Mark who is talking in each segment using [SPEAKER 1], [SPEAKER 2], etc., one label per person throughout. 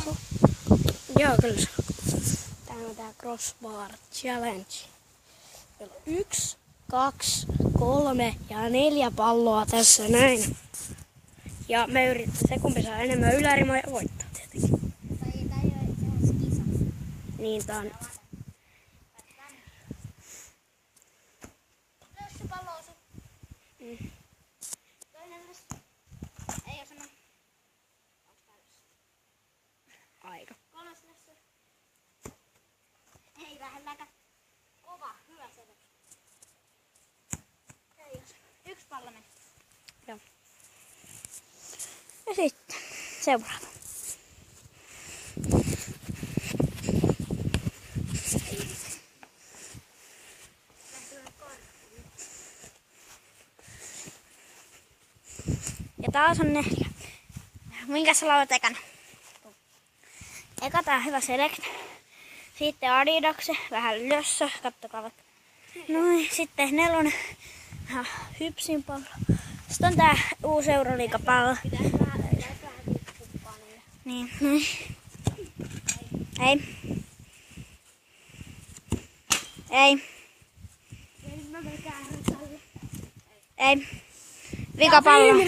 [SPEAKER 1] sulla?
[SPEAKER 2] Joo, kyllä se. Tää on tää Crossbar Challenge. Meillä on 1, 2, 3 ja 4 palloa tässä näin. Ja me yritetään se, kumpi saa enemmän ylärimoja voittaa tietenkin.
[SPEAKER 1] Tai ei ole itse asiassa kisa.
[SPEAKER 2] Niin tää on.
[SPEAKER 1] Lössy pallo osu.
[SPEAKER 2] Mm.
[SPEAKER 1] Toinen lössy. Ei oo sama. Onks tää lössy?
[SPEAKER 2] Aika.
[SPEAKER 1] Kolmas lössy. Ei lähelläkään. Kova, hyvä se lössy. Ei oo sama. 1 pallo meni.
[SPEAKER 2] Joo. Ja sitten seuraava. Ja taas on 4. Minkä sä laulat ekana? Eka tää hyvä Select. Sitten Adidakse, vähän lössö, kattokaa vaikka. Noin, sitten 4. Hypsin pallo. Sitten on tää uusi Euroliigapallo.
[SPEAKER 1] Pitäis vähän kumppaneille.
[SPEAKER 2] Niin, noin. Ei. Ei.
[SPEAKER 1] Nyt mä menen käärösalle.
[SPEAKER 2] Ei. Vikapallo.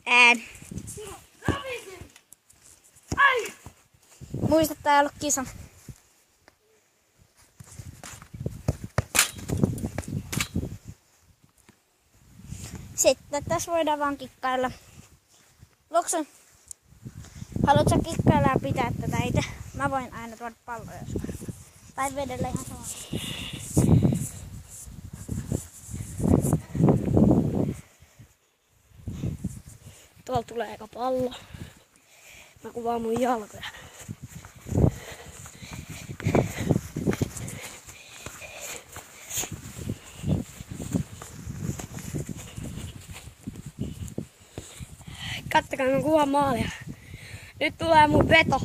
[SPEAKER 2] Ei.
[SPEAKER 1] Ai!
[SPEAKER 2] Muista, tää ei ollut kisa. Sitten tässä voidaan vaan kikkailla. Loksun, haluatko kikkailla ja pitää tätä itse? Mä voin aina tuoda palloja joskus. Tai vedellä ihan samalla. Tuolla tulee eka pallo. Mä kuvaan mun jalkoja. Kattokaa, mä kuvaan maalia. Nyt tulee mun veto.